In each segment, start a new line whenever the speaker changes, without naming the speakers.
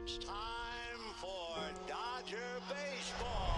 It's time for Dodger Baseball.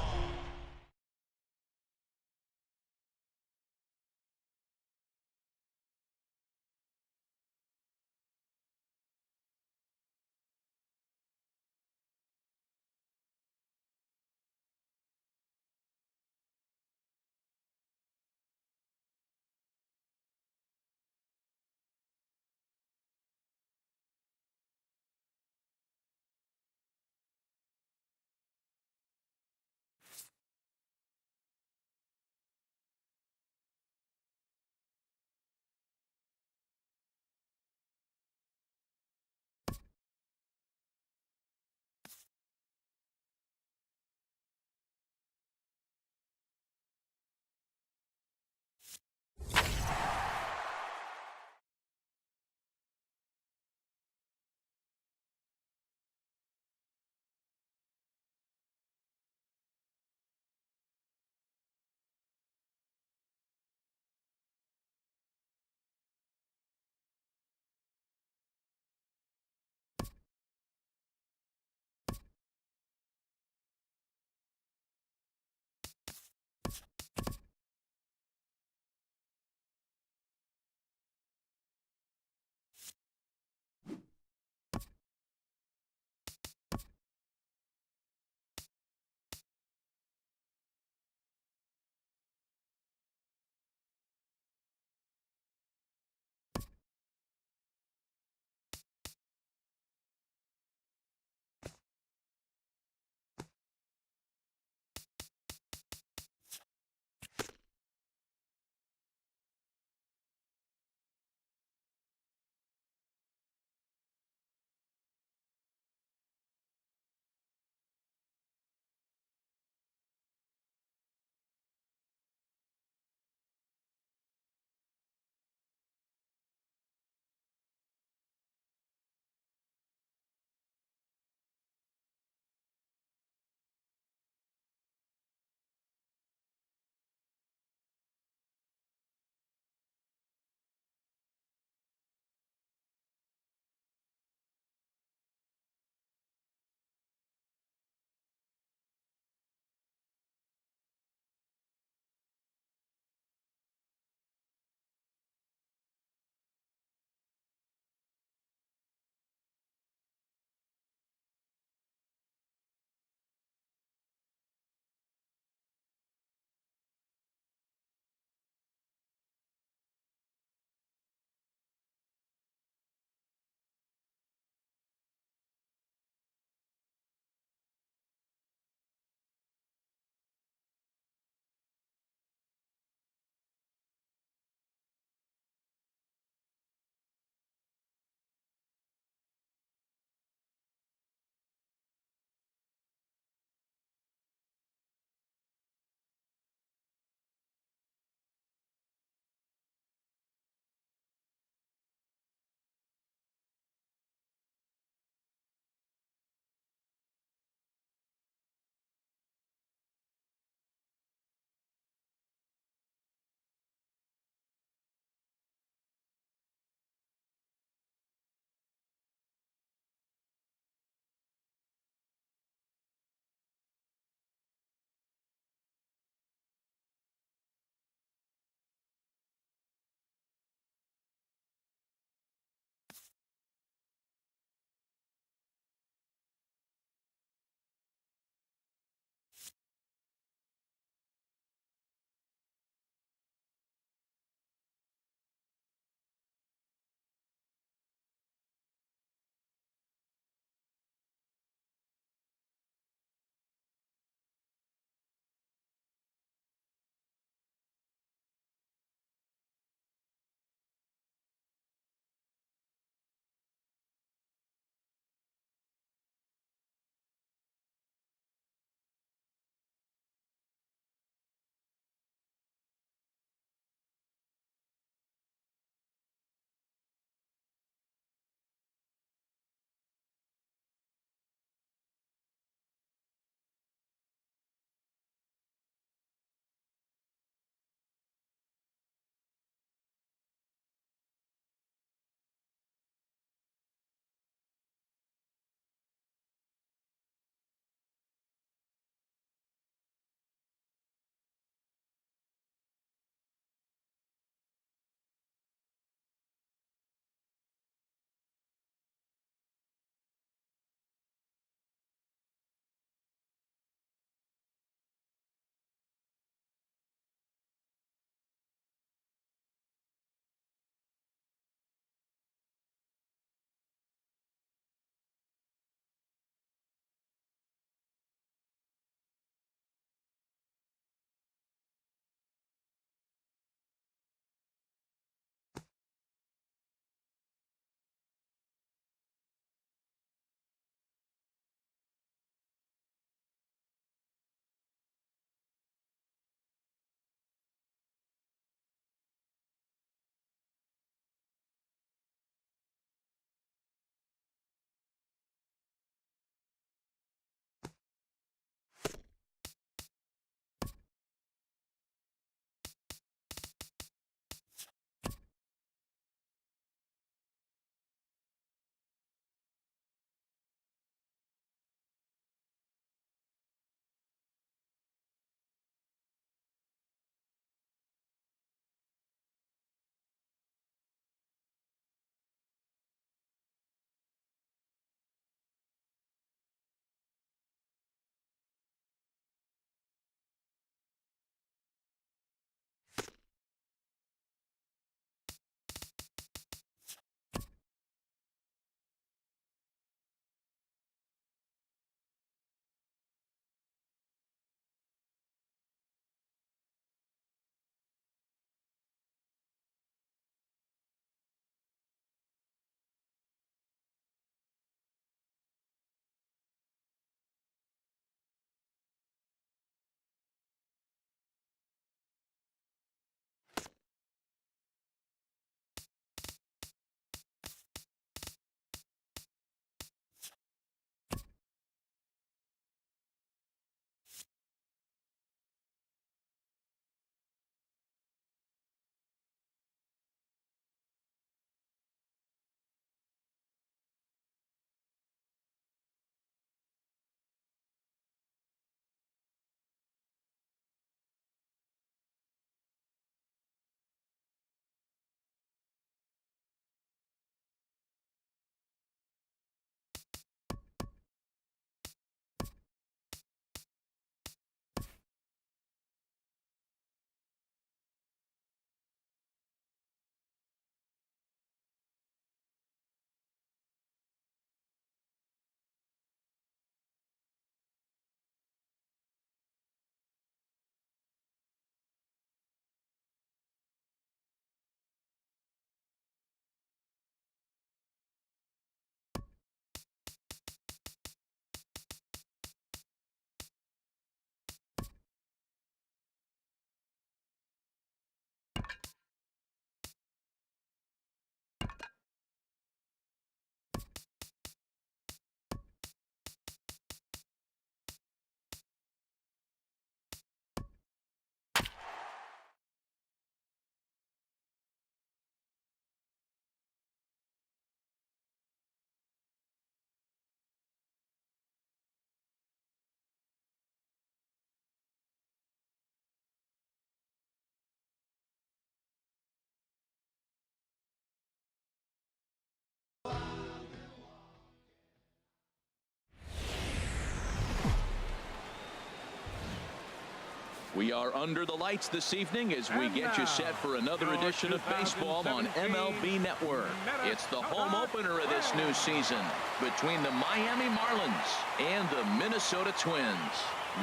We are under the lights this evening as we get you set for another edition of baseball on MLB Network. It's the home opener of this new season between the Miami Marlins and the Minnesota Twins.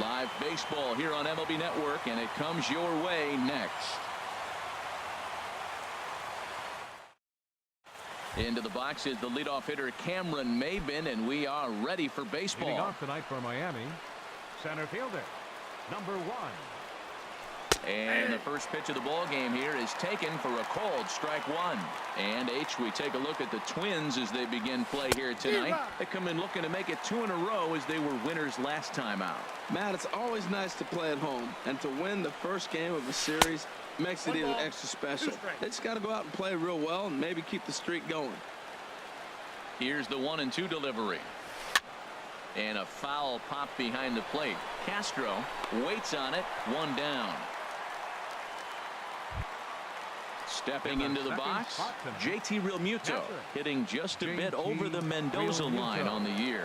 Live baseball here on MLB Network, and it comes your way next. Into the box is the leadoff hitter Cameron Mabin, and we are ready for baseball.
Leading off tonight for Miami, center fielder, number 1.
And the first pitch of the ball game here is taken for a called strike one. And we take a look at the Twins as they begin play here tonight. They come in looking to make it 2 in a row as they were winners last time out.
Matt, it's always nice to play at home, and to win the first game of a series makes it even extra special. They just got to go out and play real well and maybe keep the streak going.
Here's the 1-2 delivery. And a foul pop behind the plate. Castro waits on it. 1 down. Stepping into the box, JT Realmuto hitting just a bit over the Mendoza line on the year.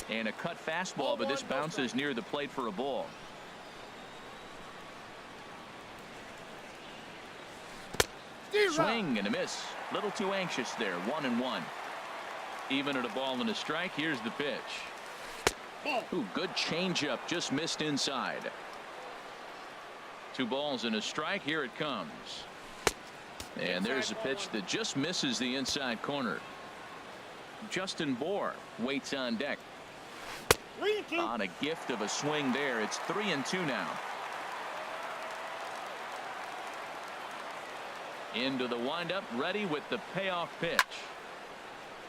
And a cut fastball, but this bounces near the plate for a ball. Swing and a miss. Little too anxious there. 1-1. Even at a ball and a strike. Here's the pitch. Ooh, good changeup, just missed inside. 2 balls and a strike. Here it comes. And there's a pitch that just misses the inside corner. Justin Bour waits on deck. On a gift of a swing there. It's 3-2 now. Into the windup, ready with the payoff pitch.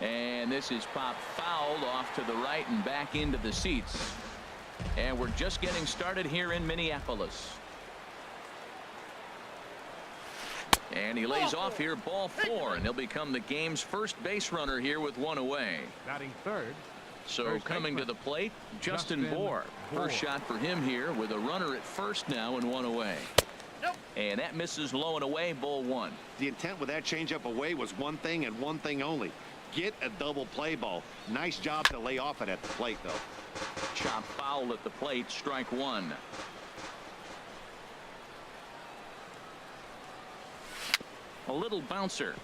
And this is popped fouled off to the right and back into the seats. And we're just getting started here in Minneapolis. And he lays off here, ball 4, and he'll become the game's first base runner here with 1 away.
Batting third.
So coming to the plate, Justin Bour. First shot for him here with a runner at first now and 1 away. And that misses low and away, ball 1.
The intent with that changeup away was one thing and one thing only. Get a double play ball. Nice job to lay off it at the plate, though.
Chop foul at the plate, strike 1. A little bouncer.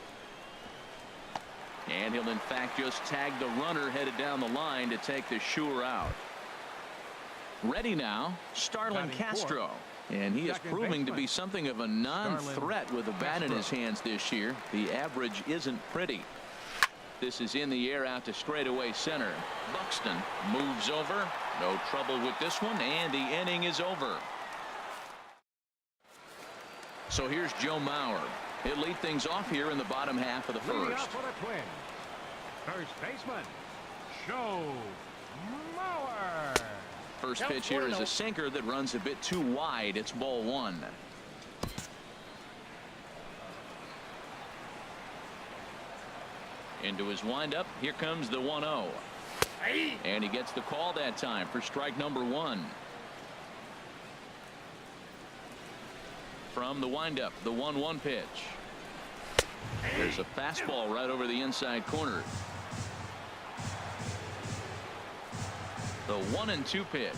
And he'll in fact just tag the runner headed down the line to take the sure out. Ready now, Starlin Castro. And he is proving to be something of a non-threat with a bat in his hands this year. The average isn't pretty. This is in the air out to straightaway center. Buxton moves over. No trouble with this one, and the inning is over. So here's Joe Mauer. He'll lead things off here in the bottom half of the first.
For the Twins, first baseman, Joe Mauer.
First pitch here is a sinker that runs a bit too wide. It's ball 1. Into his windup. Here comes the 1-0. And he gets the call that time for strike number 1. From the windup, the 1-1 pitch. There's a fastball right over the inside corner. The 1-2 pitch.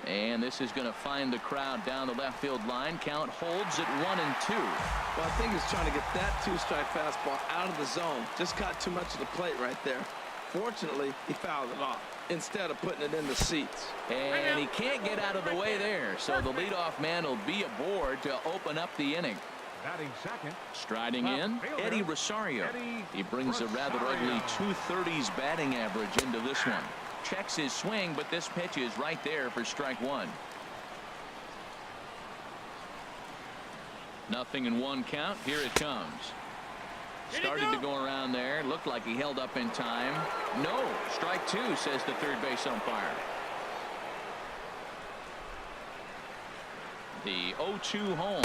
And this is going to find the crowd down the left field line. Count holds at 1-2.
Well, I think he's trying to get that 2-strike fastball out of the zone. Just got too much of the plate right there. Fortunately, he fouled it off instead of putting it in the seats.
And he can't get out of the way there. So the leadoff man will be aboard to open up the inning.
Batting second.
Striding in, Eddie Rosario. He brings a rather ugly 230s batting average into this one. Checks his swing, but this pitch is right there for strike 1. 0-1 count. Here it comes. Started to go around there. Looked like he held up in time. No, strike 2, says the third base umpire. The 0-2 home.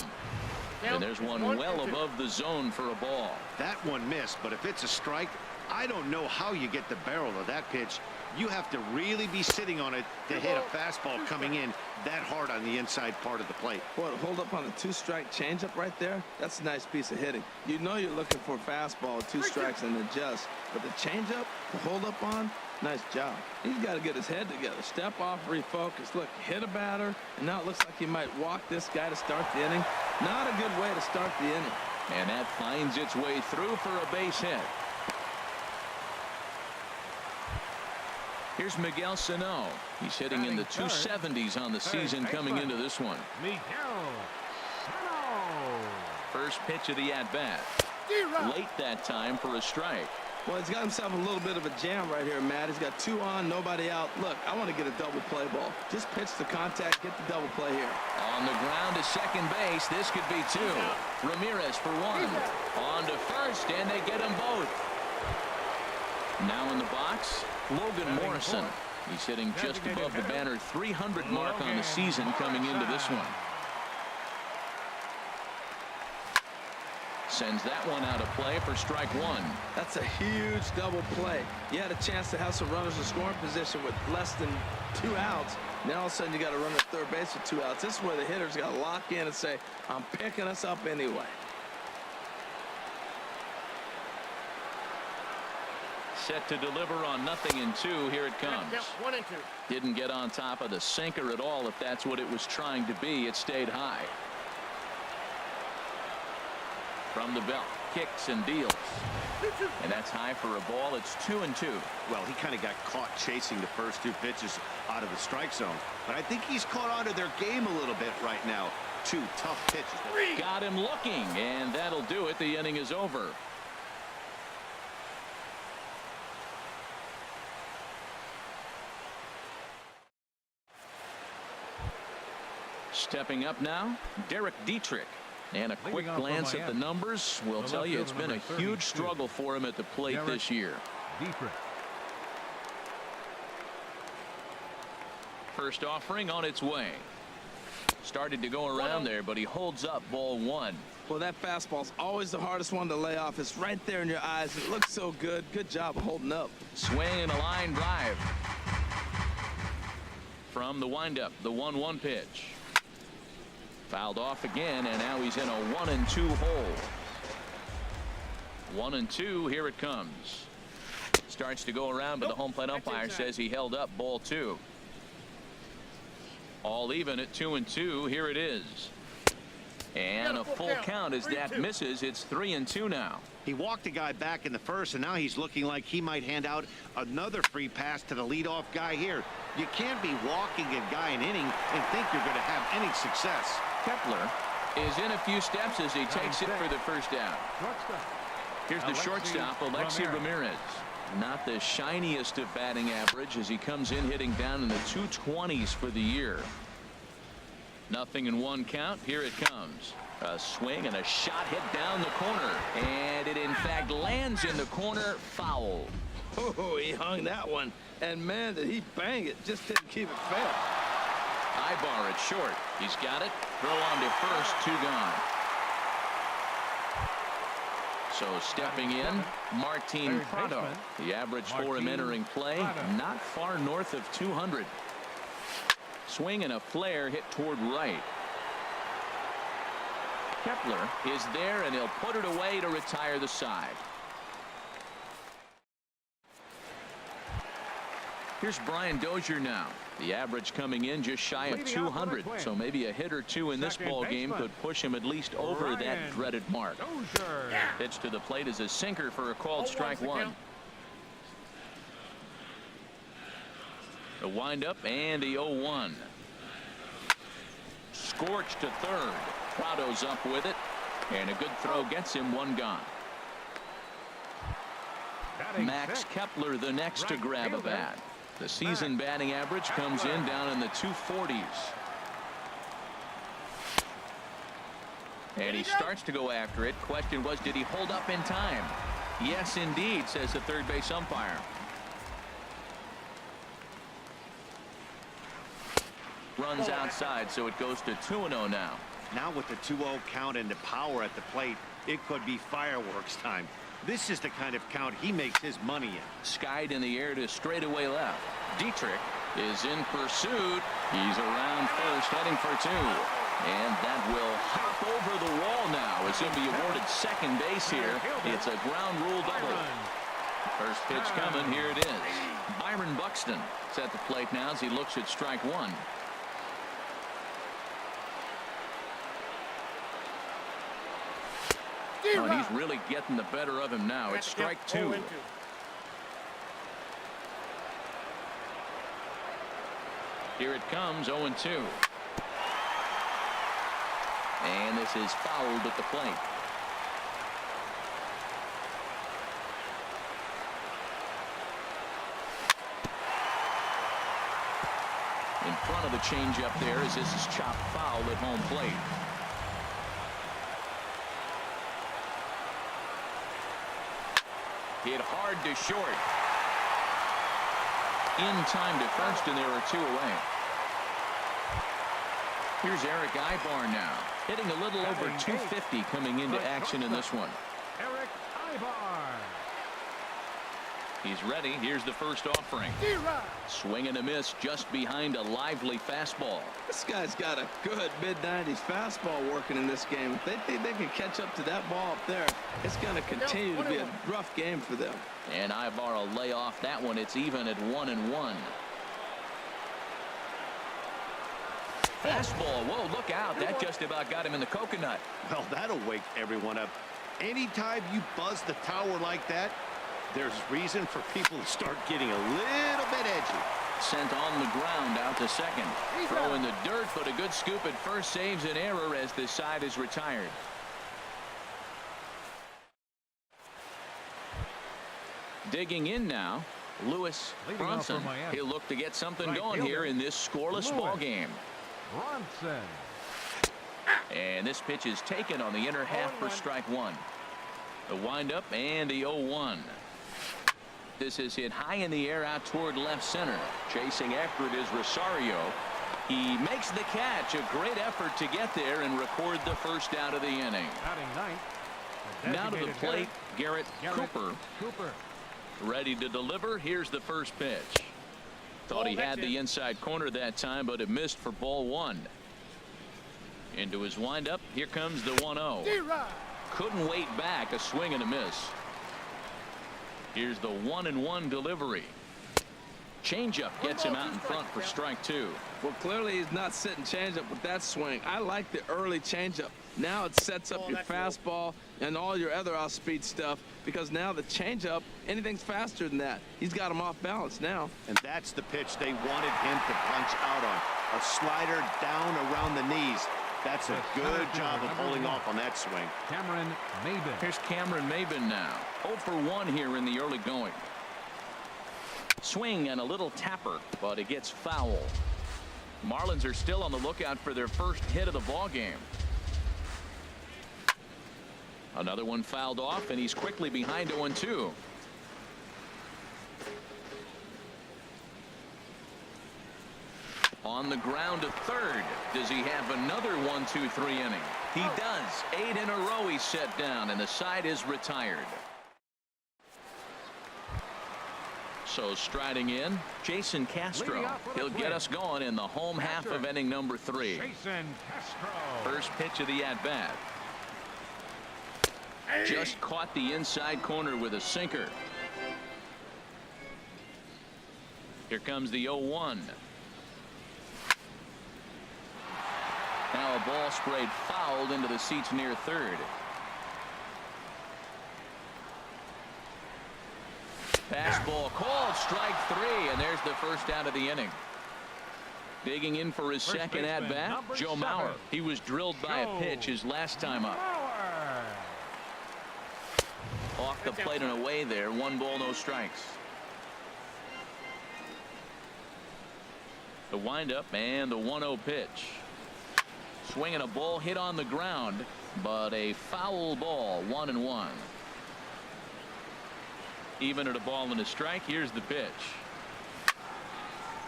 And there's one well above the zone for a ball.
That one missed, but if it's a strike, I don't know how you get the barrel of that pitch. You have to really be sitting on it to hit a fastball coming in that hard on the inside part of the plate.
Well, hold up on the 2-strike changeup right there. That's a nice piece of hitting. You know you're looking for a fastball with 2 strikes and adjust. But the changeup to hold up on, Nice job. He's got to get his head together. Step off, refocus. Look, hit a batter, and now it looks like he might walk this guy to start the inning. Not a good way to start the inning.
And that finds its way through for a base hit. Here's Miguel Sano. He's hitting in the 270s on the season coming into this one.
Miguel Sano.
First pitch of the at-bat. Late that time for a strike.
Well, he's got himself a little bit of a jam right here, Matt. He's got 2 on, nobody out. Look, I want to get a double play ball. Just pitch the contact, get the double play here.
On the ground to second base. This could be 2. Ramirez for 1. On to first, and they get them both. Now in the box, Logan Morrison. He's hitting just above the banner 300 mark on the season coming into this one. Sends that one out of play for strike 1.
That's a huge double play. You had a chance to have some runners in scoring position with less than 2 outs. Now all of a sudden you got to run at third base with 2 outs. This is where the hitter's got to lock in and say, I'm picking us up anyway.
Set to deliver on 0-2. Here it comes.
1 and 2.
Didn't get on top of the sinker at all. If that's what it was trying to be, it stayed high. From the belt, kicks and deals. And that's high for a ball. It's 2-2.
Well, he kind of got caught chasing the first 2 pitches out of the strike zone. But I think he's caught onto their game a little bit right now. 2 tough pitches.
Got him looking, and that'll do it. The inning is over. Stepping up now, Derek Dietrich. And a quick glance at the numbers will tell you it's been a huge struggle for him at the plate this year.
Dietrich.
First offering on its way. Started to go around there, but he holds up ball 1.
Well, that fastball's always the hardest one to lay off. It's right there in your eyes. It looks so good. Good job of holding up.
Swing and a line drive. From the windup, the 1-1 pitch. Fouled off again, and now he's in a 1-2 hole. 1-2. Here it comes. Starts to go around, but the home plate umpire says he held up ball 2. All even at 2-2. Here it is. And a full count as that misses. It's 3-2 now.
He walked a guy back in the first, and now he's looking like he might hand out another free pass to the leadoff guy here. You can't be walking a guy an inning and think you're going to have any success.
Kepler is in a few steps as he takes it for the first down. Here's the shortstop, Alexi Ramirez. Not the shiniest of batting average as he comes in hitting down in the 220s for the year. 0-1 count. Here it comes. A swing and a shot hit down the corner. And it in fact lands in the corner. Foul.
Oh, he hung that one. And man, did he bang it. Just didn't keep it fair.
Ibar at short. He's got it. Throw on to first. 2 gone. So stepping in, Martin Prado. The average for him entering play, not far north of 200. Swing and a flare hit toward right. Kepler is there, and he'll put it away to retire the side. Here's Brian Dozier now. The average coming in just shy of 200, so maybe a hit or 2 in this ball game could push him at least over that dreaded mark. Pitch to the plate is a sinker for a called strike 1. The windup and the 0-1. Scorched to third. Prado's up with it, and a good throw gets him 1 gone. Max Kepler the next to grab a bat. The season batting average comes in down in the 240s. And he starts to go after it. Question was, did he hold up in time? Yes, indeed, says the third base umpire. Runs outside, so it goes to 2-0 now.
Now with the 2-0 count and the power at the plate, it could be fireworks time. This is the kind of count he makes his money in.
Skied in the air to straightaway left. Dietrich is in pursuit. He's around first, heading for 2. And that will hop over the wall now as he'll be awarded second base here. It's a ground rule double. First pitch coming. Here it is. Byron Buxton is at the plate now as he looks at strike one. Oh, and he's really getting the better of him now. It's strike two. Here it comes, 0-2. And this is fouled at the plate. In front of the changeup there as this is chopped foul at home plate. Hit hard to short. In time to first, and there are two away. Here's Eric Ibar now, hitting a little over 250 coming into action in this one.
Eric Ibar.
He's ready. Here's the first offering. Swing and a miss just behind a lively fastball.
This guy's got a good mid-90s fastball working in this game. If they think they can catch up to that ball up there, it's going to continue to be a rough game for them.
And Ibar will lay off that one. It's even at 1-1. Fastball. Whoa, look out. That just about got him in the coconut.
Well, that'll wake everyone up. Anytime you buzz the tower like that, there's reason for people to start getting a little bit edgy.
Sent on the ground out to second. Throw in the dirt, but a good scoop at first saves an error as this side is retired. Digging in now, Lewis Bronson. He'll look to get something going here in this scoreless ball game.
Bronson.
And this pitch is taken on the inner half for strike one. The windup and the 0-1. This is hit high in the air out toward left center. Chasing after it is Rosario. He makes the catch. A great effort to get there and record the first out of the inning. Now to the plate, Garrett Cooper. Ready to deliver. Here's the first pitch. Thought he had the inside corner that time, but it missed for ball one. Into his windup. Here comes the 1-0. Couldn't wait back. A swing and a miss. Here's the 1-1 delivery. Changeup gets him out in front for strike two.
Well, clearly he's not sitting changeup with that swing. I like the early changeup. Now it sets up your fastball and all your other off-speed stuff, because now the changeup, anything's faster than that. He's got him off balance now.
And that's the pitch they wanted him to punch out on. A slider down around the knees. That's a good job of holding off on that swing.
Cameron Mabin.
Here's Cameron Mabin now. 0 for 1 here in the early going. Swing and a little tapper, but it gets foul. Marlins are still on the lookout for their first hit of the ball game. Another one fouled off, and he's quickly behind 0-2. On the ground to third. Does he have another 1-2-3 inning? He does. 8 in a row he's set down, and the side is retired. So striding in, Jason Castro. He'll get us going in the home half of inning number 3.
Jason Castro.
First pitch of the at-bat. Just caught the inside corner with a sinker. Here comes the 0-1. Now a ball sprayed fouled into the seats near third. Fastball called, strike 3, and there's the first out of the inning. Digging in for his second at bat, Joe Mauer. He was drilled by a pitch his last time up. Off the plate and away there. 1 ball, no strikes. The windup and the 1-0 pitch. Swinging a ball hit on the ground, but a foul ball. 1-1. Even at a ball and a strike. Here's the pitch.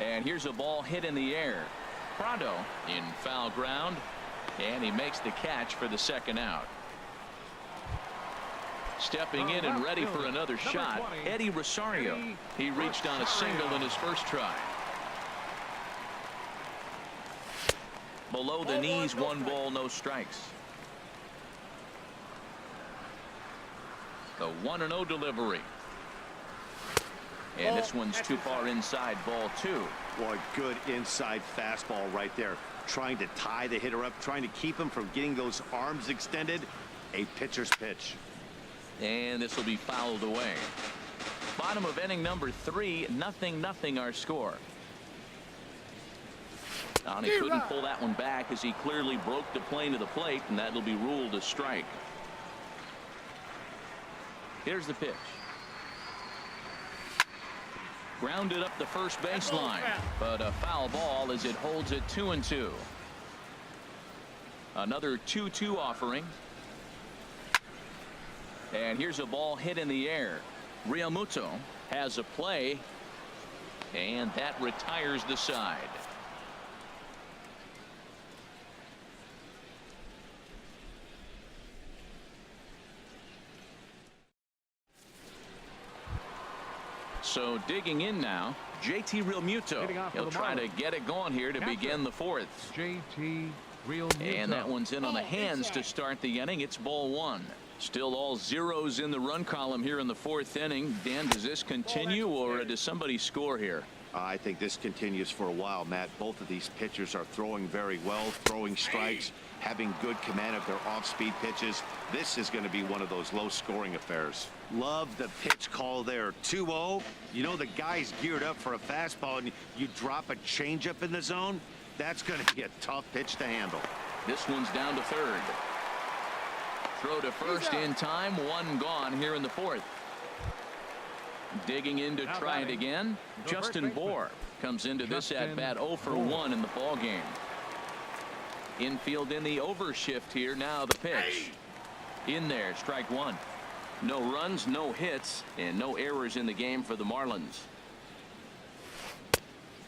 And here's a ball hit in the air. Prado in foul ground, and he makes the catch for the second out. Stepping in and ready for another shot, Eddie Rosario. He reached on a single in his first try. Below the knees, 1 ball, no strikes. The 1-0 delivery. And this one's too far inside, ball 2.
Boy, good inside fastball right there. Trying to tie the hitter up, trying to keep him from getting those arms extended. A pitcher's pitch.
And this will be fouled away. Bottom of inning number 3, 0-0 our score. And he couldn't pull that one back as he clearly broke the plane to the plate, and that'll be ruled a strike. Here's the pitch. Grounded up the first baseline, but a foul ball as it holds it 2-2. Another 2-2 offering. And here's a ball hit in the air. Realmuto has a play, and that retires the side. So digging in now, JT Realmuto. He'll try to get it going here to begin the 4th.
JT Realmuto.
And that one's in on the hands to start the inning. It's ball 1. Still all zeros in the run column here in the 4th inning. Dan, does this continue, or does somebody score here?
I think this continues for a while, Matt. Both of these pitchers are throwing very well, throwing strikes, having good command of their off-speed pitches. This is going to be one of those low-scoring affairs. Love the pitch call there. 2-0. You know the guy's geared up for a fastball, and you drop a changeup in the zone. That's going to be a tough pitch to handle.
This one's down to 3rd. Throw to first in time. 1 gone here in the 4th. Digging in to try it again. Justin Bour comes into this at bat 0 for 1 in the ball game. Infield in the overshift here. Now the pitch. In there, strike 1. No runs, no hits, and no errors in the game for the Marlins.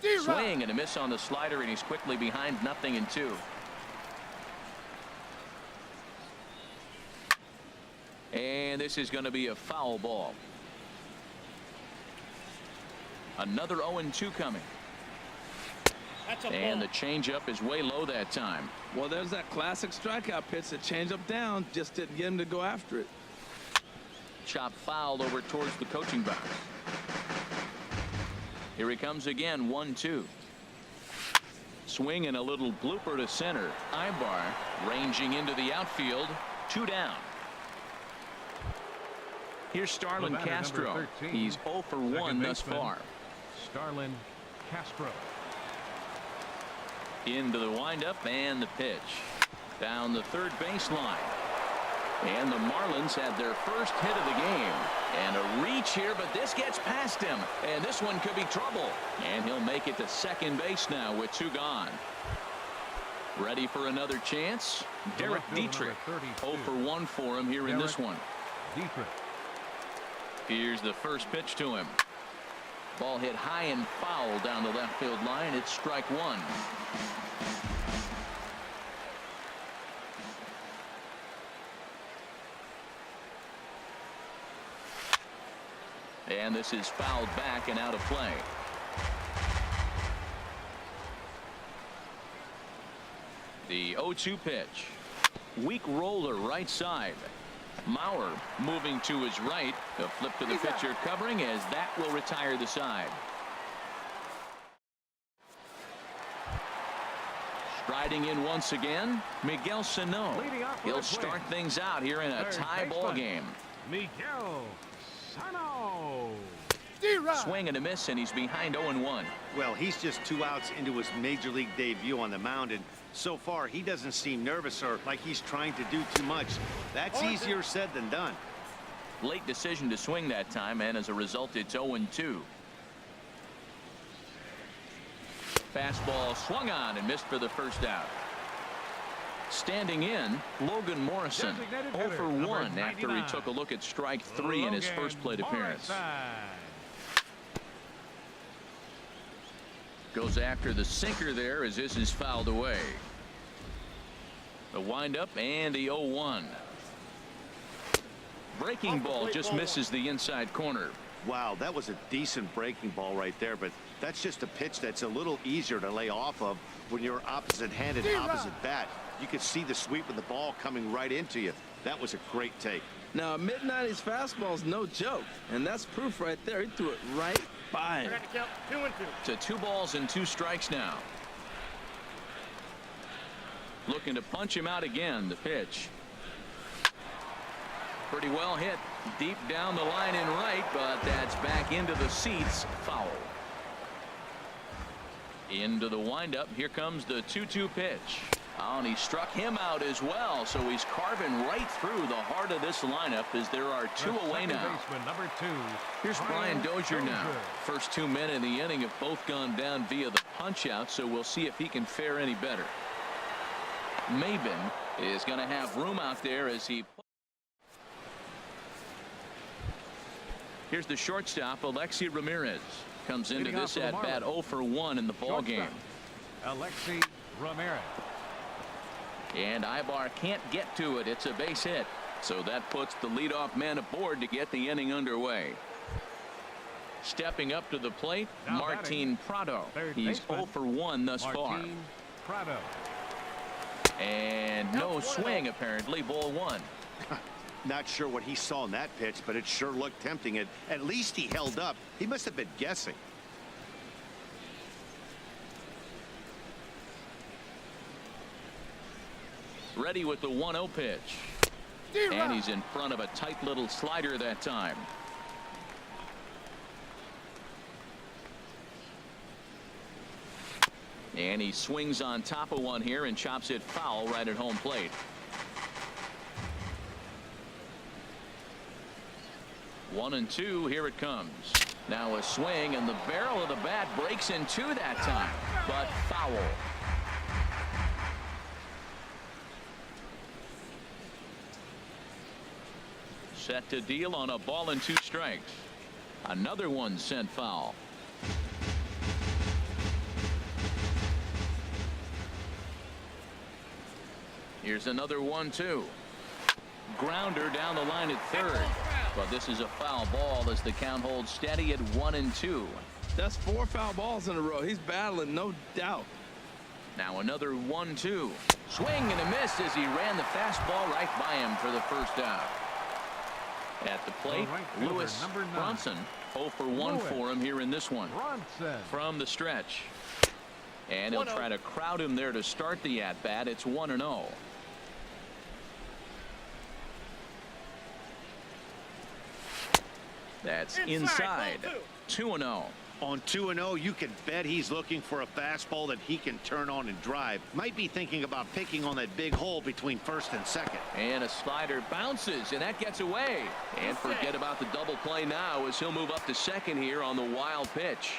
Swing and a miss on the slider, and he's quickly behind 0-2. And this is going to be a foul ball. Another 0-2 coming. And the changeup is way low that time.
Well, there's that classic strikeout pitch. The changeup down, just didn't get him to go after it.
Chop fouled over towards the coaching box. Here he comes again. 1-2. Swing and a little blooper to center. Ibar ranging into the outfield. 2 down. Here's Starlin Castro. He's 0 for 1 thus far.
Starlin Castro.
Into the windup and the pitch. Down the 3rd baseline. And the Marlins had their first hit of the game. And a reach here, but this gets past him. And this one could be trouble. And he'll make it to second base now with 2 gone. Ready for another chance? Derek Dietrich. 0 for 1 for him here in this one.
Dietrich.
Here's the first pitch to him. Ball hit high and foul down the left field line. It's strike 1. And this is fouled back and out of play. The 0-2 pitch. Weak roller right side. Mauer moving to his right. A flip to the pitcher covering as that will retire the side. Striding in once again, Miguel Sano. He'll start things out here in a tie ball game.
Miguel Sano.
Swing and a miss, and he's behind 0-1.
Well, he's just 2 outs into his major league debut on the mound, and so far he doesn't seem nervous or like he's trying to do too much. That's easier said than done.
Late decision to swing that time, and as a result it's 0-2. Fastball swung on and missed for the first out. Standing in, Logan Morrison 0 for 1 after he took a look at strike 3 in his first plate appearance. Goes after the sinker there as this is fouled away. The windup and the 0-1. Breaking ball just misses the inside corner.
Wow, that was a decent breaking ball right there, but that's just a pitch that's a little easier to lay off of when you're opposite-handed, opposite bat. You could see the sweep of the ball coming right into you. That was a great take.
Now, a mid-90s fastball is no joke, and that's proof right there. He threw it right by him.
To 2 balls and 2 strikes now. Looking to punch him out again. The pitch. Pretty well hit deep down the line in right, but that's back into the seats. Foul. Into the windup. Here comes the 2-2 pitch. Oh, and he struck him out as well, so he's carving right through the heart of this lineup as there are 2 away now.
Number 2.
Here's Brian Dozier now. First 2 men in the inning have both gone down via the punch out, so we'll see if he can fare any better. Minn is going to have room out there as he. Here's the shortstop, Alexi Ramirez. Comes into this at bat 0 for 1 in the ball game.
Alexi Ramirez.
And Ibar can't get to it. It's a base hit. So that puts the leadoff man aboard to get the inning underway. Stepping up to the plate,
now
Martin Prado. He's 0 for 1 thus far.
Prado.
And no swing apparently. Ball 1.
Not sure what he saw in that pitch, but it sure looked tempting. At least he held up. He must have been guessing.
Ready with the 1-0 pitch. And he's in front of a tight little slider that time. And he swings on top of one here and chops it foul right at home plate. One and 2. Here it comes. Now a swing, and the barrel of the bat breaks in 2 that time, but foul. Set to deal on a ball and 2 strikes. Another one sent foul. Here's another 1-2. Grounder down the line at third. But this is a foul ball as the count holds steady at 1 and 2.
That's 4 foul balls in a row. He's battling, no doubt.
Now another 1-2. Swing and a miss as he ran the fastball right by him for the first out. At the plate, Lewis Bronson. 0 for 1 for him here in this one. From the stretch. And he'll try to crowd him there to start the at-bat. It's 1-0. That's inside. 2-0.
On 2-0, you can bet he's looking for a fastball that he can turn on and drive. Might be thinking about picking on that big hole between first and second.
And a slider bounces, and that gets away. And forget about the double play now as he'll move up to second here on the wild pitch.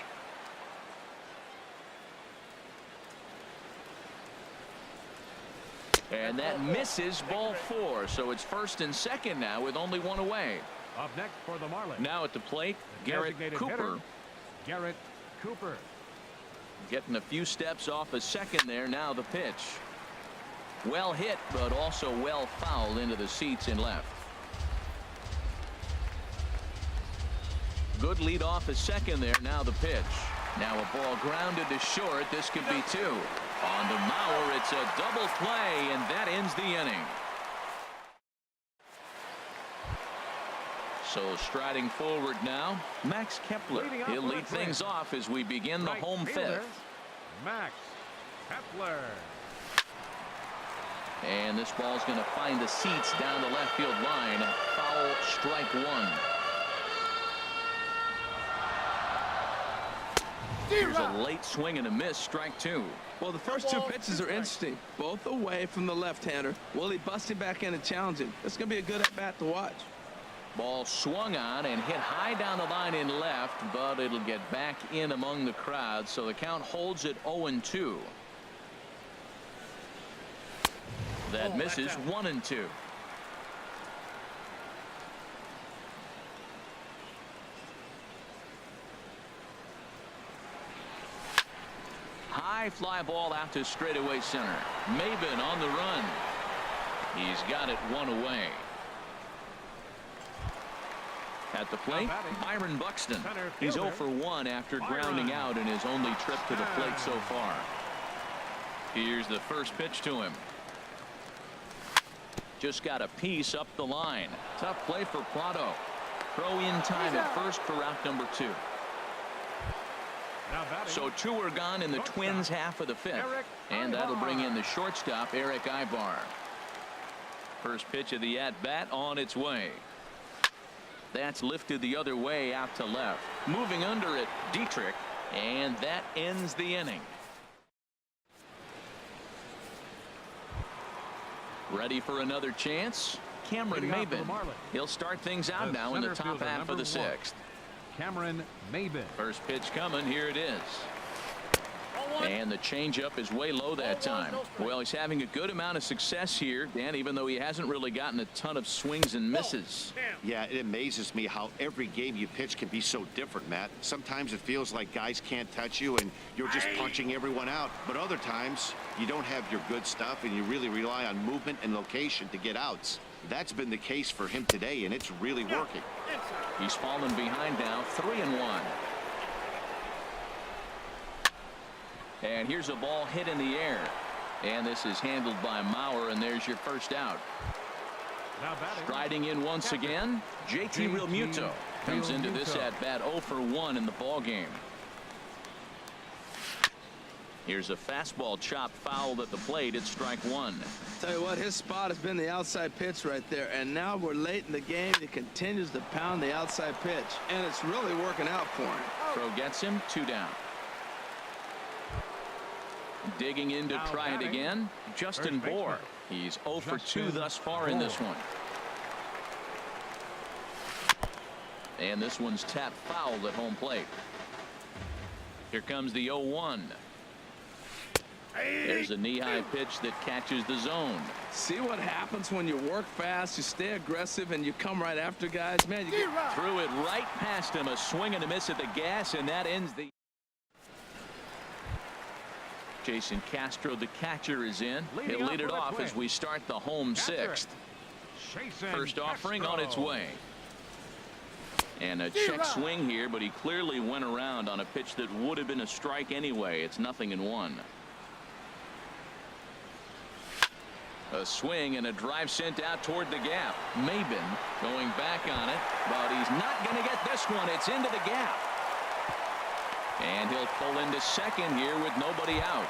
And that misses ball 4. So it's first and second now with only 1 away.
Up next for the Marlins.
Now at the plate, Garrett Cooper.
Garrett Cooper.
Getting a few steps off a second there. Now the pitch. Well hit, but also well fouled into the seats in left. Good lead off a second there. Now the pitch. Now a ball grounded to short. This could be 2. On to Mauer. It's a double play, and that ends the inning. So striding forward now, Max Kepler. He'll lead things off as we begin the home 5th.
Max Kepler.
And this ball's going to find the seats down the left field line. Foul, strike 1. Here's a late swing and a miss, strike 2.
Well, the first 2 pitches are interesting. Both away from the left-hander. Will he bust him back in and challenge him? It's going to be a good at-bat to watch.
Ball swung on and hit high down the line in left, but it'll get back in among the crowd, so the count holds at 0-2. That misses. 1-2. High fly ball out to straightaway center. Mabin on the run. He's got it 1 away. At the plate, Byron Buxton. He's 0 for 1 after grounding out in his only trip to the plate so far. Here's the first pitch to him. Just got a piece up the line. Tough play for Prado. Throw in time at first for out number 2.
Now batting.
So 2 are gone in the
Shortstop,
Twins half of the 5th.
Eric
And that'll bring in
Ibar.
the shortstop, Eric Ibar. First pitch of the at-bat on its way. That's lifted the other way out to left. Moving under it, Dietrich. And that ends the inning. Ready for another chance? Cameron
Leading off for the
Mabin.
Marlins.
He'll start things out now in the top
fielder,
half of the
number
6th.
Cameron Mabin.
First pitch coming. Here it is. And the changeup is way low that time. Well, he's having a good amount of success here, Dan, even though he hasn't really gotten a ton of swings and misses.
Yeah, it amazes me how every game you pitch can be so different, Matt. Sometimes it feels like guys can't touch you and you're just punching everyone out. But other times you don't have your good stuff and you really rely on movement and location to get outs. That's been the case for him today, and it's really working.
He's fallen behind now, 3-1. And here's a ball hit in the air. And this is handled by Mauer, and there's your first out.
Now batting.
Striding in once again, JT Realmuto comes into this at bat 0 for 1 in the ball game. Here's a fastball chopped fouled at the plate. It's strike 1.
Tell you what, his spot has been the outside pitch right there, and now we're late in the game. He continues to pound the outside pitch, and it's really working out for him.
Throw gets him, 2 down. Digging in to
Now
try it
batting,
again, Justin
first
Bohr.
baseman.
He's 0 for 2
Justin
thus far in this
Bohr.
one. And this one's tapped fouled at home plate. Here comes the 0-1. There's a knee-high pitch that catches the zone.
See what happens when you work fast, you stay aggressive, and you come right after guys. Man, you get
Threw it right past him, a swing and a miss at the gas, and that ends the. Jason Castro, the catcher, is in.
Leading
He'll lead
off
it
for the
off as
Twins.
we start the home
Catcher.
6th.
Jason
First offering on its
Castro.
way. And a check swing here, but he clearly went around on a pitch that would have been a strike anyway. It's 0-1. A swing and a drive sent out toward the gap. Mabin going back on it, but he's not going to get this one. It's into the gap. And he'll pull into second here with nobody out.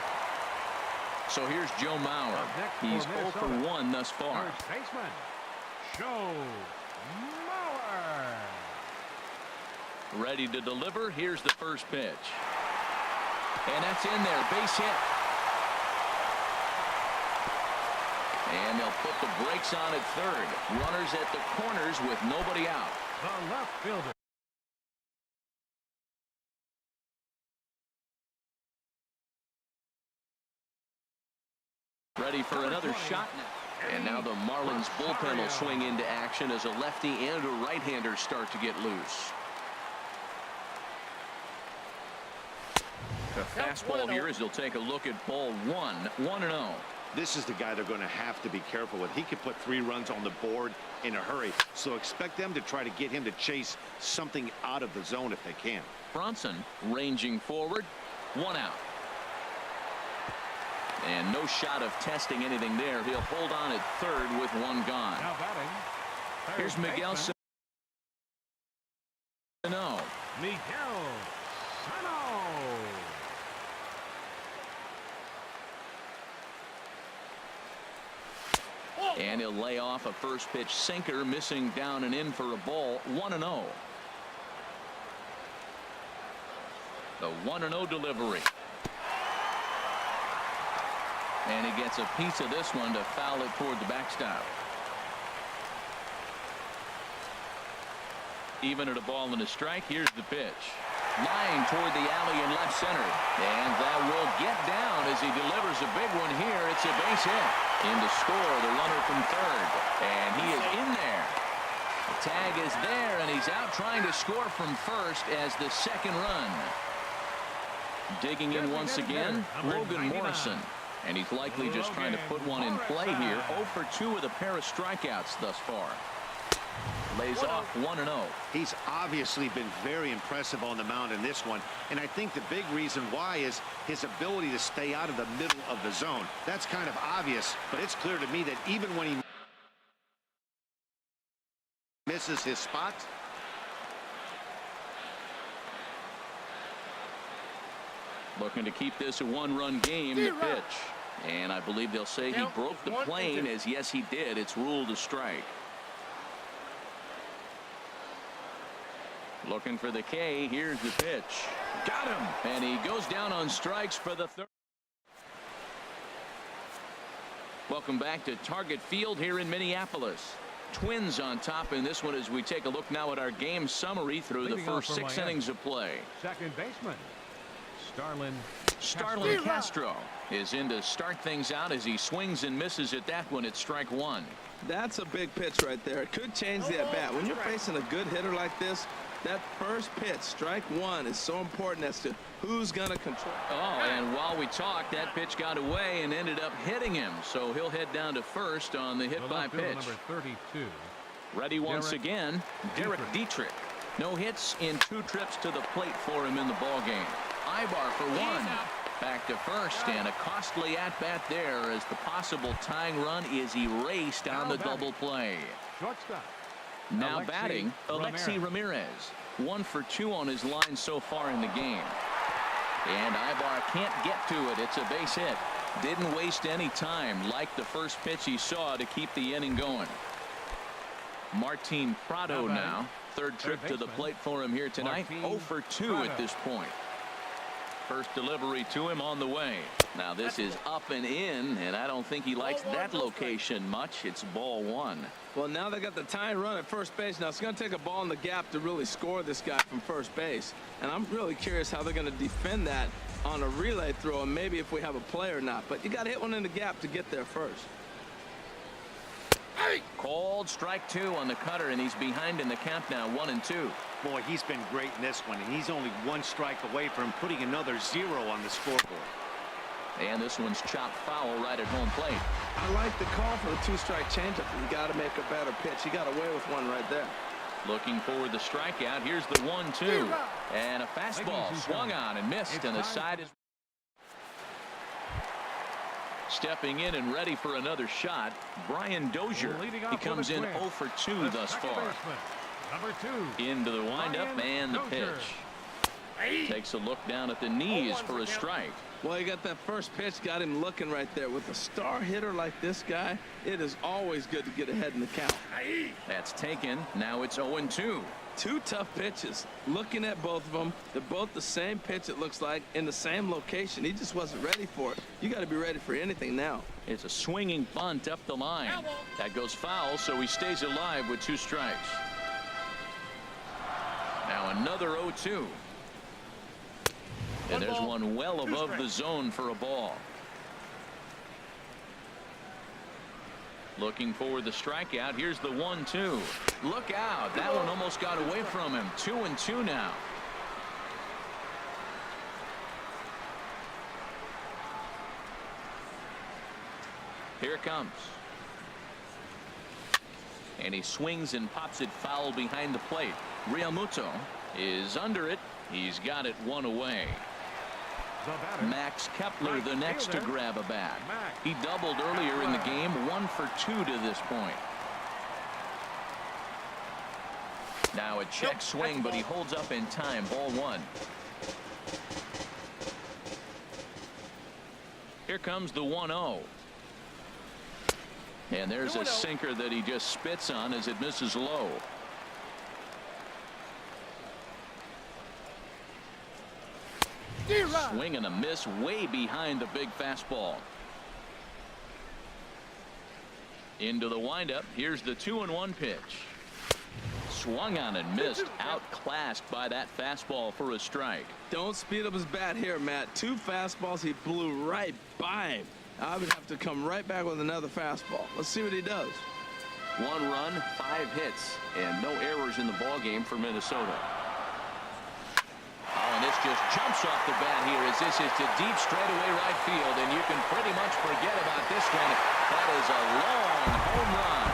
So here's Joe Mauer.
Up next for
He's 0 for
Minnesota.
1 thus far.
First baseman, Joe Mauer.
Ready to deliver. Here's the first pitch. And that's in there. Base hit. And they'll put the brakes on at third. Runners at the corners with nobody out.
The left fielder.
Ready for another shot now. And now the Marlins bullpen will swing into action as a lefty and a right-hander start to get loose. The fastball here as he'll take a look at ball 1. 1-0.
This is the guy they're going to have to be careful with. He could put 3 runs on the board in a hurry. So expect them to try to get him to chase something out of the zone if they can.
Bronson ranging forward. 1 out. And no shot of testing anything there. He'll hold on at third with 1 gone.
Now batting. Third
Here's Miguel
baseman,
Sano.
Miguel Sano.
And he'll lay off a first pitch sinker, missing down and in for a ball. 1-0. The 1-0 delivery. And he gets a piece of this one to foul it toward the backstop. Even at a ball and a strike. Here's the pitch. Line toward the alley in left center. And that will get down as he delivers a big one here. It's a base hit. In to score the runner from third. And he is in there. The tag is there, and he's out trying to score from first as the second run. Digging in once again, Logan Morrison. And he's likely just trying to put one in play here. 0 for 2 with a pair of strikeouts thus far. Lays off 1-0.
He's obviously been very impressive on the mound in this one, and I think the big reason why is his ability to stay out of the middle of the zone. That's kind of obvious, but it's clear to me that even when he misses his spot,
Looking to keep this a one-run game. The pitch. And I believe they'll say he broke the plane, as yes, he did. It's ruled a strike. Looking for the K. Here's the pitch. Got him. And he goes down on strikes for the third. Welcome back to Target Field here in Minneapolis. Twins on top in this one as we take a look now at our game summary through the first 6 innings of play.
Second baseman,
Starlin Castro is in to start things out as he swings and misses at that one at strike one.
That's a big pitch right there. It could change the at-bat. When you're facing a good hitter like this, that first pitch, strike one, is so important as to who's going to control.
Oh, and while we talked, that pitch got away and ended up hitting him. So he'll head down to first on the hit by pitch.
Number 32.
Ready once again, Derek Dietrich. No hits in 2 trips to the plate for him in the ball game. Ibar for one. Back to first, and a costly at-bat there as the possible tying run is erased on the double play.
Shortstop.
Now batting, Alexi Ramirez. 1 for 2 on his line so far in the game. And Ibar can't get to it. It's a base hit. Didn't waste any time like the first pitch he saw to keep the inning going. Martin Prado now. Third trip to the plate for him here tonight. 0 for 2 at this point. First delivery to him on the way. Now this is up and in, and I don't think he likes that location much. It's ball one.
Well, now they got the tying run at first base. Now it's going to take a ball in the gap to really score this guy from first base. And I'm really curious how they're going to defend that on a relay throw, and maybe if we have a play or not. But you got to hit one in the gap to get there first.
Called strike 2 on the cutter, and he's behind in the count now, 1-2.
Boy, he's been great in this one, and he's only 1 strike away from putting another 0 on the scoreboard.
And this one's chopped foul right at home plate.
I like the call for the 2-strike changeup. You got to make a better pitch. He got away with one right there.
Looking for the strikeout. Here's the 1-2. And a fastball swung on and missed, and the side is stepping in and ready for another shot. Brian Dozier. He comes in 0 for 2 thus far.
Number 2.
Into the windup and the pitch. Takes a look down at the knees for a strike.
Well, you got that first pitch, got him looking right there. With a star hitter like this guy, it is always good to get ahead in the count.
That's taken. Now it's 0-2.
2 tough pitches. Looking at both of them, they're both the same pitch, it looks like, in the same location. He just wasn't ready for it. You got to be ready for anything now.
It's a swinging bunt up the line. That goes foul, so he stays alive with 2 strikes. Now another 0-2. And there's one well above the zone for a ball. Looking for the strikeout. Here's the 1-2. Look out. That one almost got away from him. 2-2 now. Here it comes. And he swings and pops it foul behind the plate. Realmuto is under it. He's got it 1 away. Max Kepler the next to grab a bat. He doubled earlier in the game. 1 for 2 to this point. Now a check swing, but he holds up in time. Ball 1. Here comes the 1-0. And there's a sinker that he just spits on as it misses low. Swing and a miss way behind the big fastball. Into the windup. Here's the 2-1 pitch. Swung on and missed. Outclassed by that fastball for a strike.
Don't speed up his bat here, Matt. 2 fastballs. He blew right by him. I would have to come right back with another fastball. Let's see what he does.
1 run, 5 hits, and no errors in the ball game for Minnesota. Oh, and this just jumps off the bat here as this is to deep straightaway right field, and you can pretty much forget about this one. That is a long home run.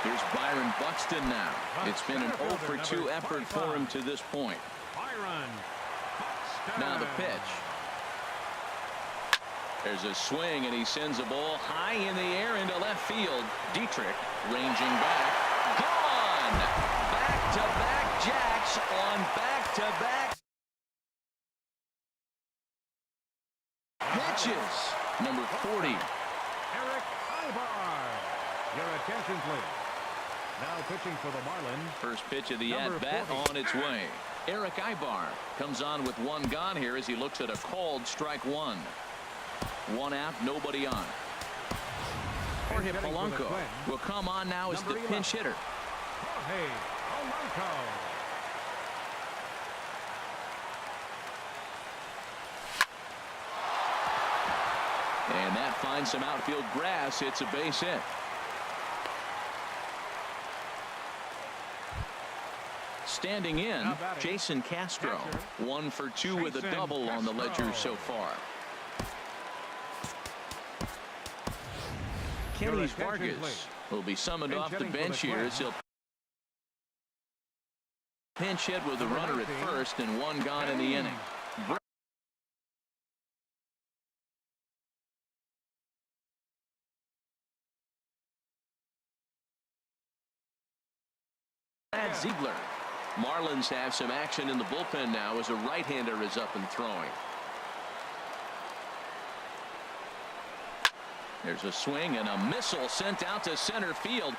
Here's Byron Buxton now. It's been an 0 for 2 effort for him to this point. Now the pitch. There's a swing, and he sends a ball high in the air into left field. Dietrich ranging back. Gone! Back-to-back jacks on back-to-back
attention, please. Now pitching for the Marlins.
First pitch of the at-bat on its way. Eric Ibar comes on with one gone here as he looks at a called strike one. One out, nobody on. Jorge Polanco will come on now as the pinch hitter.
Jorge Polanco.
And that finds some outfield grass. It's a base hit. Standing in, Jason Castro. 1 for 2 with a double on the ledger so far. Kenny Vargas will be summoned off the bench here as he'll pinch hit with a runner at first and one gone in the inning. Brad Ziegler. Marlins have some action in the bullpen now as a right-hander is up and throwing. There's a swing and a missile sent out to center field.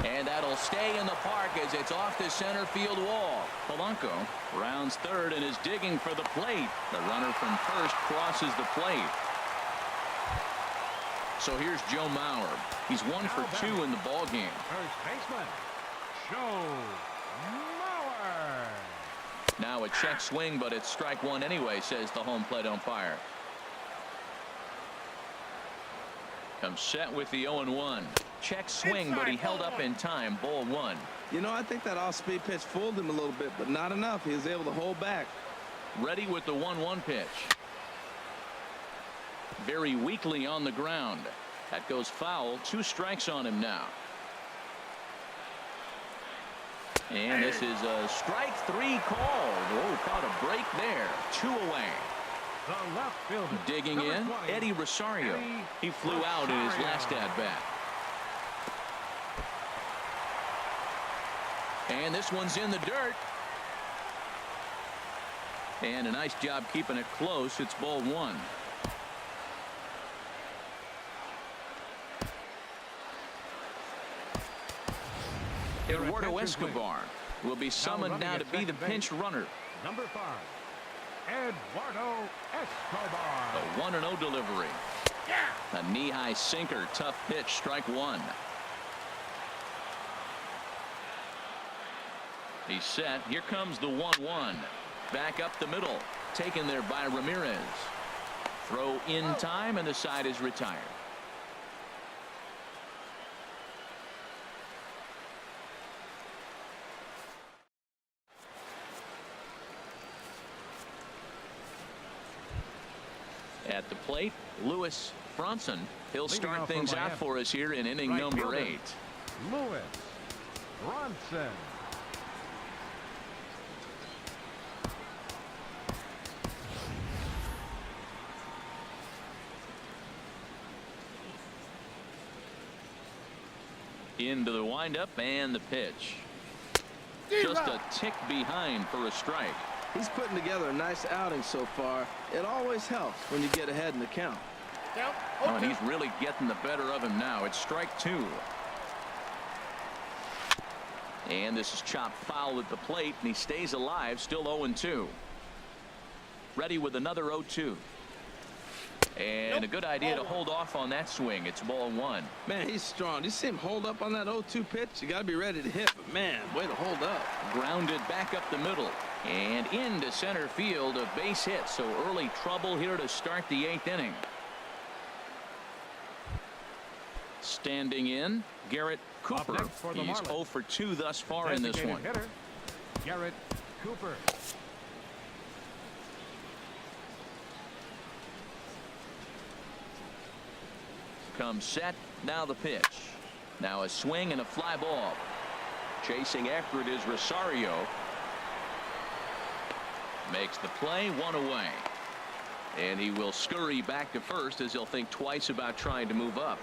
And that'll stay in the park as it's off the center field wall. Polanco rounds third and is digging for the plate. The runner from first crosses the plate. So here's Joe Mauer. He's 1 for 2 in the ball game.
First baseman, Joe Mauer.
Now a check swing, but it's strike one anyway, says the home plate umpire. Comes set with the 0-1. Check swing, but he held up in time. Ball one.
You know, I think that off-speed pitch fooled him a little bit, but not enough. He was able to hold back.
Ready with the 1-1 pitch. Very weakly on the ground. That goes foul. 2 strikes on him now. And this is a strike 3 call. Oh, caught a break there. 2 away.
The left fielder,
digging in,
20,
Eddie Rosario. He flew out in his last at-bat. And this one's in the dirt. And a nice job keeping it close. It's ball one. Eduardo Escobar will be summoned now to be the pinch runner.
Number 5. Eduardo Escobar.
A 1-0 delivery. A knee-high sinker. Tough pitch. Strike one. He's set. Here comes the 1-1. Back up the middle. Taken there by Ramirez. Throw in time, and the side is retired. At the plate, Lewis Bronson. He'll start things out for us here in inning number 8.
Lewis Bronson.
Into the windup and the pitch. Just a tick behind for a strike.
He's putting together a nice outing so far. It always helps when you get ahead in the count.
Oh, and he's really getting the better of him now. It's strike 2. And this is chopped foul at the plate, and he stays alive, still 0-2. Ready with another 0-2. And a good idea to hold off on that swing. It's ball one.
Man, he's strong. You see him hold up on that 0-2 pitch? You got to be ready to hit, but man, way to hold up.
Grounded back up the middle and into center field. A base hit, so early trouble here to start the 8th inning. Standing in, Garrett Cooper. He's 0 for 2 thus far in this one.
Hitter, Garrett Cooper.
Comes set. Now the pitch. Now a swing and a fly ball. Chasing after it is Rosario. Makes the play, 1 away. And he will scurry back to first as he'll think twice about trying to move up.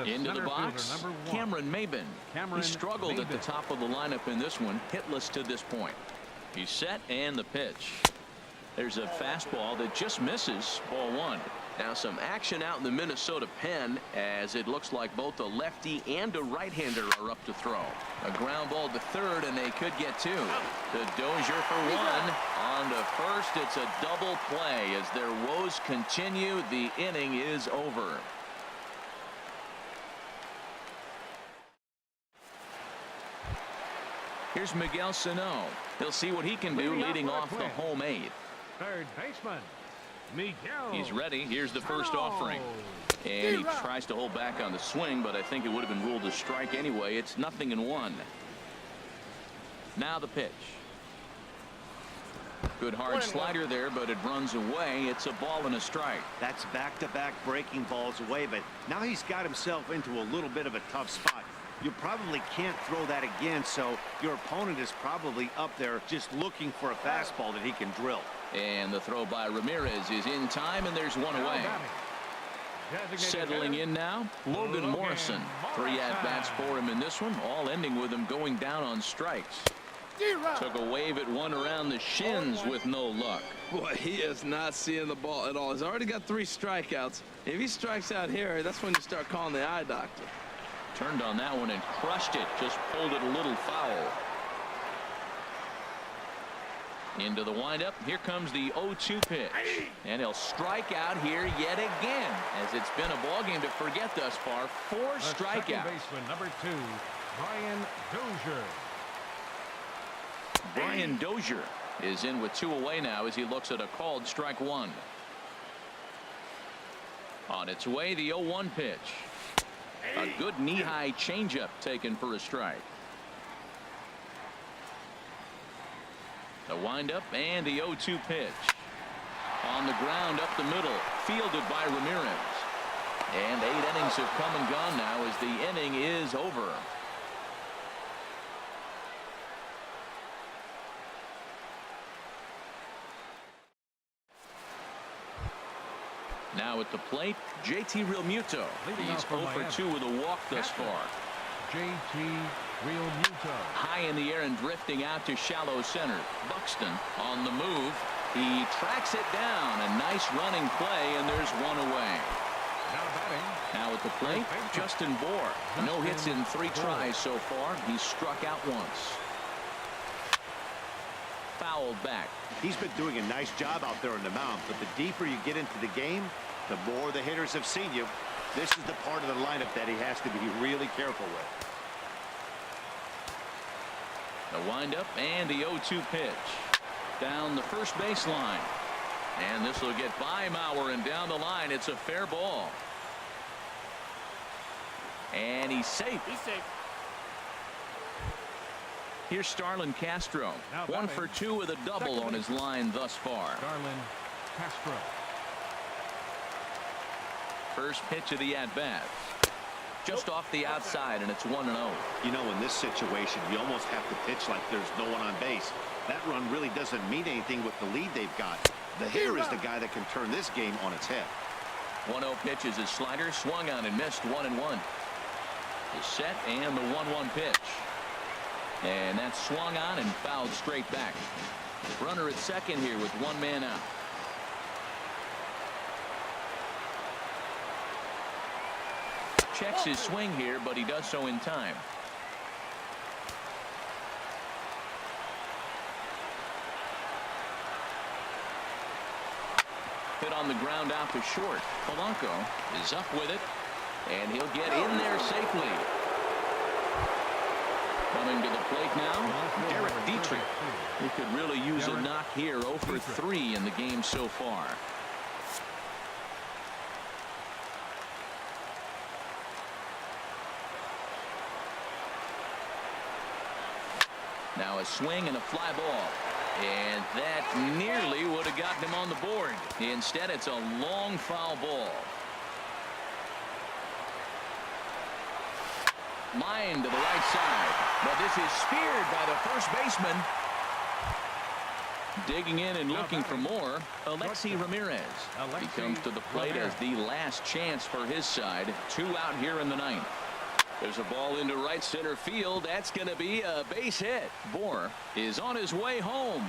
Into the box, Cameron Mabin. He struggled at the top of the lineup in this one, hitless to this point. He's set and the pitch. There's a fastball that just misses, ball one. Now some action out in the Minnesota pen, as it looks like both a lefty and a right-hander are up to throw. A ground ball to third, and they could get two. To Dozier for one. On to first, it's a double play. As their woes continue, the inning is over. Here's Miguel Sano. He'll see what he can do leading off the home eighth.
Third baseman, Miguel.
He's ready. Here's the first offering. And he tries to hold back on the swing, but I think it would have been ruled a strike anyway. It's 0-1. Now the pitch. Good hard slider there, but it runs away. It's a ball and a strike.
That's back-to-back breaking balls away, but now he's got himself into a little bit of a tough spot. You probably can't throw that again, so your opponent is probably up there just looking for a fastball that he can drill.
And the throw by Ramirez is in time, and there's one away. Settling in now, Logan Morrison. 3 at-bats for him in this one, all ending with him going down on strikes. Took a wave at one around the shins with no luck.
Boy, he is not seeing the ball at all. He's already got 3 strikeouts. If he strikes out here, that's when you start calling the eye doctor.
Turned on that one and crushed it. Just pulled it a little foul. Into the windup. Here comes the 0-2 pitch. And he'll strike out here yet again, as it's been a ball game to forget thus far. 4 strikeouts.
Baseman number 2, Brian Dozier.
Brian Dozier is in with 2 away now as he looks at a called strike 1. On its way, the 0-1 pitch. A good knee-high changeup taken for a strike. The windup and the 0-2 pitch. On the ground up the middle, fielded by Ramirez. And 8 innings have come and gone now as the inning is over. Now at the plate, JT Realmuto. He's 0 for 2 with a walk thus far.
JT Realmuto.
High in the air and drifting out to shallow center. Buxton on the move. He tracks it down. A nice running play, and there's one away.
Now batting.
Now at the plate, Justin Bour. No hits in 3 tries so far. He's struck out once. Fouled back.
He's been doing a nice job out there on the mound, but the deeper you get into the game, the more the hitters have seen you. This is the part of the lineup that he has to be really careful with.
The windup and the 0-2 pitch. Down the first baseline. And this will get by Mauer, and down the line it's a fair ball. And he's safe.
He's safe.
Here's Starlin Castro. 1 for 2 with a double on his line thus far.
Starlin Castro.
First pitch of the at-bat. Just off the outside, and it's 1-0.
You know, in this situation, you almost have to pitch like there's no one on base. That run really doesn't mean anything with the lead they've got. The hitter is the guy that can turn this game on its head.
1-0 pitch is his slider, swung on and missed. 1-1. The set and the 1-1 pitch. And that's swung on and fouled straight back. Runner at second here with 1 man out. Checks his swing here, but he does so in time. Hit on the ground out to short. Polanco is up with it, and he'll get in there safely. Coming to the plate now, Derek Dietrich. He could really use a knock here. 0 for 3 in the game so far. Now a swing and a fly ball. And that nearly would have gotten him on the board. Instead, it's a long foul ball. Line to the right side. But this is speared by the first baseman. Digging in and looking for more, Alexi Ramirez. He comes to the plate as the last chance for his side. 2 out here in the 9th. There's a ball into right center field. That's going to be a base hit. Bour is on his way home.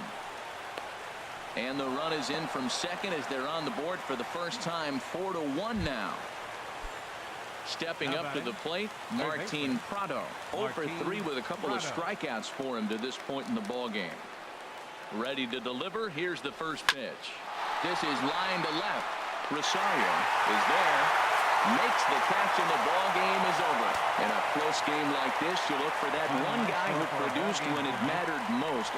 And the run is in from second as they're on the board for the first time. 4-1 now. Stepping up to the plate, Martin Prado. 0 for 3 with a couple of strikeouts for him to this point in the ball game. Ready to deliver. Here's the first pitch. This is line to left. Rosario is there. Makes the catch, and the ball game is over. In a close game like this, you look for that one guy who produced when it mattered most.